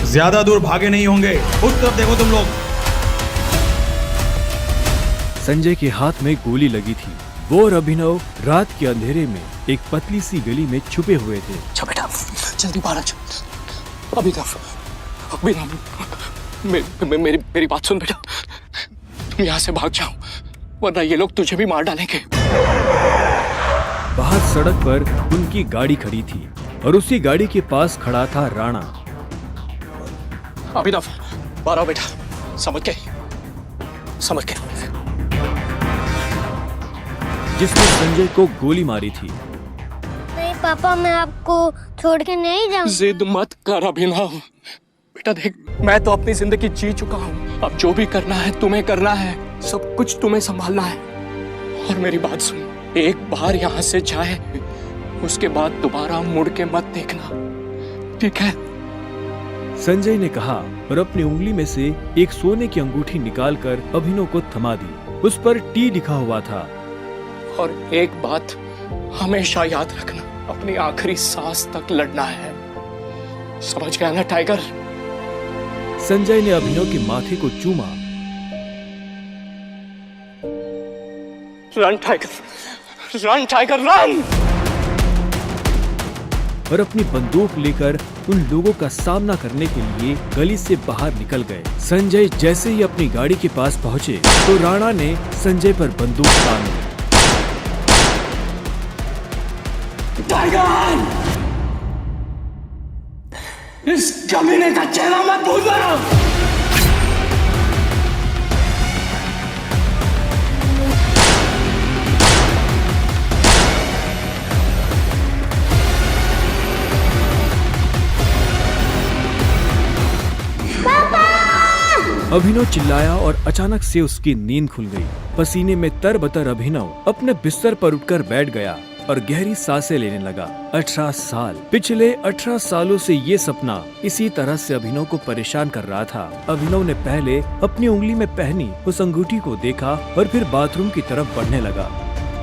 ज्यादा दूर भागे नहीं होंगे, उस तरफ देखो तुम लोग। संजय के हाथ में गोली लगी थी। वो और अभिनव रात के अंधेरे में एक पतली सी गली में छुपे हुए थे। अच्छा बेटा, जल्दी बाहर आ जाओ। अभिनव, मेरी बात सुन बेटा, तुम यहाँ से भाग जाओ, वरना ये लोग तुझे भी मार डालेंगे। बाहर सड़क पर उनकी गाड़ी खड़ी थी और उसी गाड़ी के पास खड़ा था राणा। अभिनव, बाहर आओ बेटा, समझ के। जिसने संजय को गोली मारी थी। नहीं पापा, मैं आपको छोड़ के नहीं जाऊंगा। जिद मत कर अभिनव। बेटा देख, मैं तो अपनी जिंदगी जी चुका हूँ, अब जो भी करना है तुम्हें करना है, सब कुछ तुम्हें संभालना है। और मेरी बात सुन, एक बार यहाँ से जाए, उसके बाद दोबारा मुड़ के मत देखना, ठीक है? संजय ने कहा और अपनी उंगली में से एक सोने की अंगूठी निकालकर अभिनव को थमा दी। उस पर टी लिखा हुआ था। और एक बात हमेशा याद रखना, अपनी आखिरी सांस तक लड़ना है, समझ गया ना टाइगर? संजय ने अभिनव के माथे को चूमा। Run tiger, run tiger run! और अपनी बंदूक लेकर उन लोगों का सामना करने के लिए गली से बाहर निकल गए। संजय जैसे ही अपनी गाड़ी के पास पहुंचे तो राणा ने संजय पर बंदूक तान दी। टाइगर, इस कमीने का चेहरा मत भूलना। अभिनव चिल्लाया और अचानक से उसकी नींद खुल गई। पसीने में तरबतर अभिनव अपने बिस्तर पर उठकर बैठ गया और गहरी सांसें लेने लगा। 18 साल, पिछले 18 सालों से ये सपना इसी तरह से अभिनव को परेशान कर रहा था। अभिनव ने पहले अपनी उंगली में पहनी उस अंगूठी को देखा और फिर बाथरूम की तरफ बढ़ने लगा।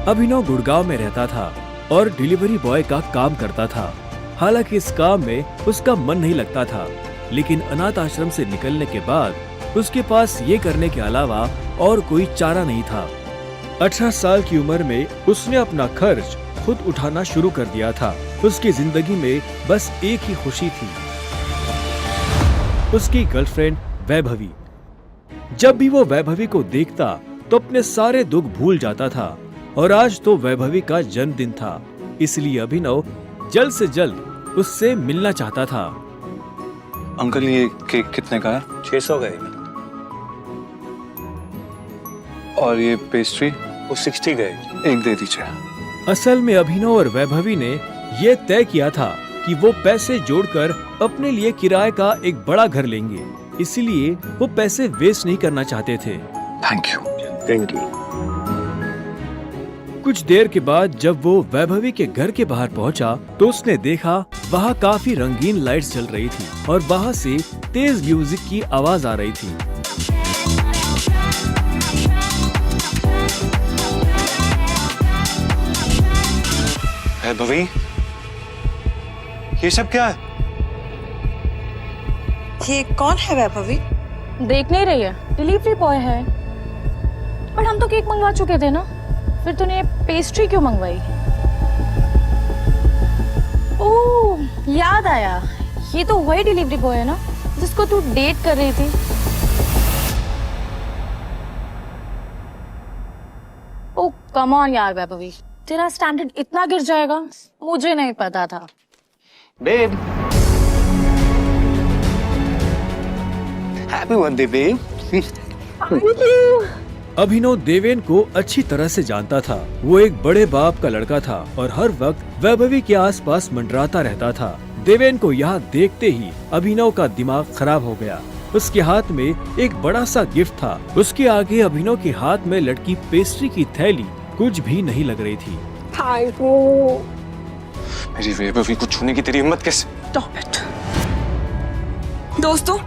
अभिनव गुड़गांव में रहता था और डिलीवरी बॉय का काम करता था। हालांकि इस काम में उसका मन नहीं लगता था, लेकिन अनाथ आश्रम से निकलने के बाद उसके पास ये करने के अलावा और कोई चारा नहीं था। 18 साल की उम्र में उसने अपना खर्च खुद उठाना शुरू कर दिया था। उसकी जिंदगी में बस एक ही खुशी थी, उसकी गर्लफ्रेंड वैभवी। जब भी वो वैभवी को देखता तो अपने सारे दुख भूल जाता था और आज तो वैभवी का जन्मदिन था, इसलिए अभिनव जल्द से जल्द उससे मिलना चाहता था। अंकल, ये केक कितने का है? 600 का है। और ये पेस्ट्री? वो 60 का है। एक दे दीजिए। असल में अभिनव और वैभवी ने ये तय किया था कि वो पैसे जोड़कर अपने लिए किराए का एक बड़ा घर लेंगे, इसलिए वो पैसे वेस्ट नहीं करना चाहते थे। Thank you. Thank you. कुछ देर के बाद जब वो वैभवी के घर के बाहर पहुंचा तो उसने देखा वहाँ काफी रंगीन लाइट्स जल रही थी और बाहर से तेज म्यूजिक की आवाज आ रही थी। वैभवी, ये सब क्या है? ये कौन है वैभवी? देख नहीं रही है, डिलीवरी बॉय है। पर हम तो केक मंगवा चुके थे ना, फिर तूने पेस्ट्री क्यों मंगवाई? ओह, याद आया, ये तो वही डिलीवरी बॉय है ना जिसको तू डेट कर रही थी। ओह कम ऑन यार वैभवी, तेरा स्टैंडर्ड इतना गिर जाएगा मुझे नहीं पता था। Babe, happy birthday babe. Abhinav Deven को अच्छी तरह से जानता था। वो एक बड़े बाप का लड़का था और हर वक्त वैभवी के आसपास मंडराता रहता था। देवेन को यहाँ देखते ही अभिनव का दिमाग खराब हो गया। उसके हाथ में एक बड़ा सा गिफ्ट था। उसके आगे अभिनव के हाथ में लटकी पेस्ट्री की थैली कुछ भी नहीं लग रही थी। मेरी वैभवी को छूने की तेरी हिम्मत कैसे? Stop it. दोस्तों,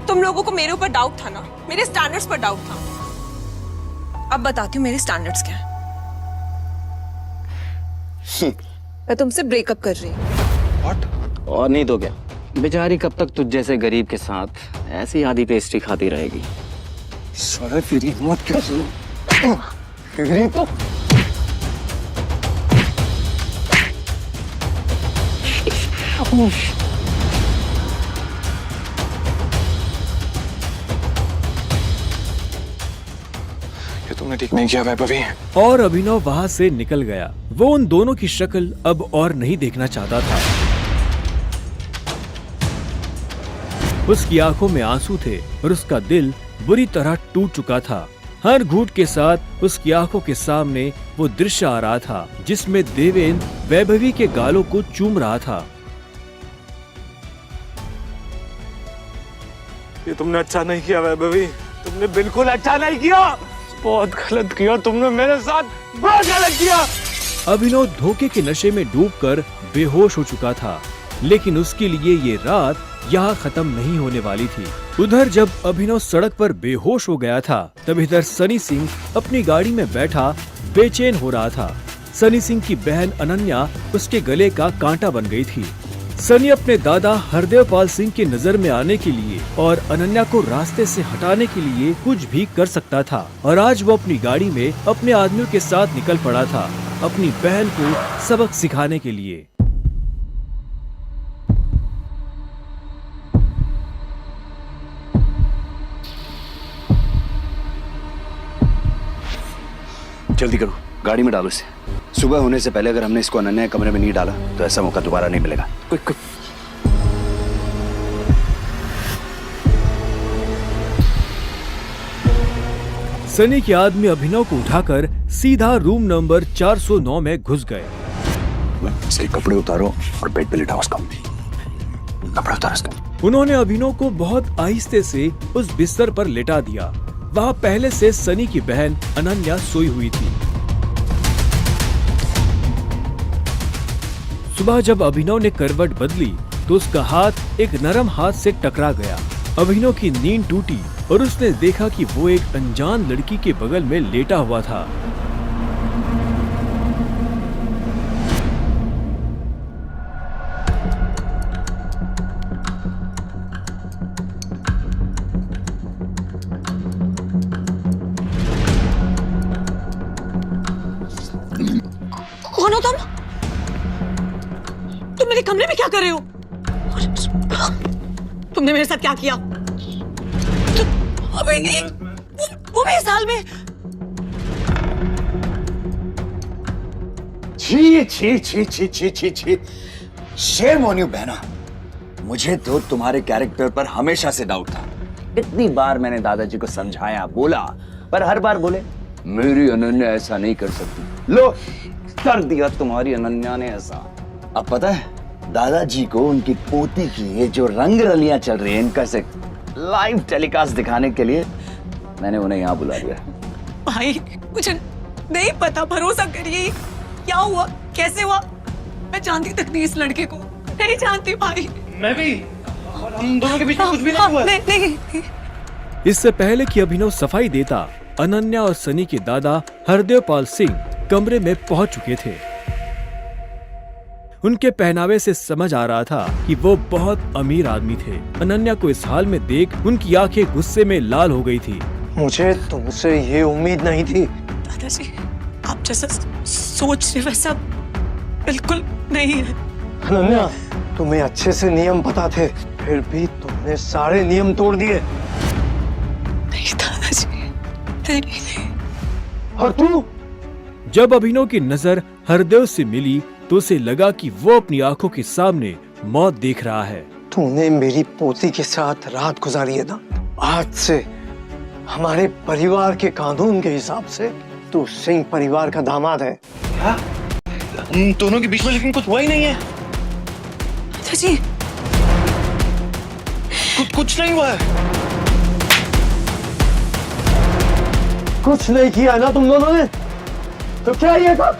तुम लोगों को मेरे ऊपर डाउट था ना, मेरे स्टैंडर्ड्स पर डाउट था। अब बताती हूँ मेरे स्टैंडर्ड्स क्या हैं। मैं तुमसे ब्रेकअप कर रही हूँ। What? और नहीं तो क्या, बेचारी कब तक तुझ जैसे गरीब के साथ ऐसी आधी पेस्ट्री खाती रहेगी। साला तेरी हिम्मत कैसे? तेरी तो ये तुमने ठीक नहीं किया वैभवी। और अभिनव वहां से निकल गया। वो उन दोनों की शक्ल अब और नहीं देखना चाहता था। उसकी आंखों में आंसू थे और उसका दिल बुरी तरह टूट चुका था। हर घूंट के साथ उसकी आंखों के सामने वो दृश्य आ रहा था जिसमें देवेंद्र वैभवी के गालों को चूम रहा था। ये तुमने अच्छा नहीं किया वैभवी, तुमने बिल्कुल अच्छा नहीं किया। बहुत गलत किया तुमने मेरे साथ, बहुत गलत किया। अभिनव धोखे के नशे में डूबकर बेहोश हो चुका था, लेकिन उसके लिए ये रात यहाँ खत्म नहीं होने वाली थी। उधर जब अभिनव सड़क पर बेहोश हो गया था, तब इधर सनी सिंह अपनी गाड़ी में बैठा बेचैन हो रहा था। सनी सिंह की बहन अनन्या उसके गले का कांटा बन गई थी। सनी अपने दादा हरदेवपाल सिंह की नजर में आने के लिए और अनन्या को रास्ते से हटाने के लिए कुछ भी कर सकता था, और आज वो अपनी गाड़ी में अपने आदमियों के साथ निकल पड़ा था अपनी बहन को सबक सिखाने के लिए। जल्दी करो, गाड़ी में डालो इसे। सुबह होने से पहले अगर हमने इसको अनन्या के कमरे में नहीं डाला तो ऐसा मौका दोबारा नहीं मिलेगा। Quick quick. सनी के आदमी अभिनव को उठाकर सीधा रूम नंबर 409 में घुस गए। इसके कपड़े उतारो और बेड पे लिटाओ उसका। कपड़े उतारो इसका। उन्होंने अभिनव को बहुत आहिस्ते से उस बिस्तर पर लेटा दिया। वहाँ पहले से सनी की बहन अनन्या सोई हुई थी। सुबह जब अभिनव ने करवट बदली तो उसका हाथ एक नरम हाथ से टकरा गया। अभिनव की नींद टूटी और उसने देखा कि वो एक अनजान लड़की के बगल में लेटा हुआ था। कौन हो तुम? तुम मेरे कमरे में क्या कर रहे हो? तुमने मेरे साथ क्या किया? अबे वो मेरे साल में। छी छी छी छी छी छी छी। शेम ऑन यू बहना। मुझे तो तुम्हारे कैरेक्टर पर हमेशा से डाउट था। इतनी बार मैंने दादाजी को समझाया, बोला, पर हर बार बोले मेरी अनन्या ऐसा नहीं कर सकती। लो, कर दिया तुम्हारी अनन्या ने ऐसा। अब पता है दादाजी को उनकी पोती की ये जो रंग रलियां चल रही है, इनका से लाइव टेलीकास्ट दिखाने के लिए मैंने उन्हें यहाँ बुला लिया। भाई मुझे नहीं पता, भरोसा करिए। क्या हुआ, कैसे हुआ? मैं जानती तक नहीं इस लड़के को, नहीं जानती भाई। मैं भी, हम दोनों के बीच में कुछ भी नहीं हुआ। नहीं। इससे पहले कि अभिनव सफाई देता, अनन्या और सनी के दादा हरदेवपाल सिंह कमरे में पहुंच चुके थे। उनके पहनावे से समझ आ रहा था कि वो बहुत अमीर आदमी थे। अनन्या को इस हाल में देख उनकी आंखें गुस्से में लाल हो गई थी। मुझे तुमसे ये उम्मीद नहीं थी। दादाजी, आप जैसा सोच रहे वैसा बिल्कुल नहीं है। अनन्या, तुम्हें अच्छे से नियम पता थे, फिर भी तुमने सारे नियम तोड़ दिए। नहीं दादाजी, नहीं। और तू? जब अभिनव की नजर हरदेव से मिली तो उसे लगा कि वो अपनी आंखों के सामने मौत देख रहा है। तूने मेरी पोती के साथ रात गुजारी है ना? आज से हमारे परिवार के कानून के हिसाब से तू सिंह परिवार का दामाद है। क्या? उन दोनों के बीच में लेकिन कुछ हुआ ही नहीं है। दादाजी, कुछ नहीं हुआ है। कुछ नहीं किया ना तुम दोनों ने? तो क्या ये था?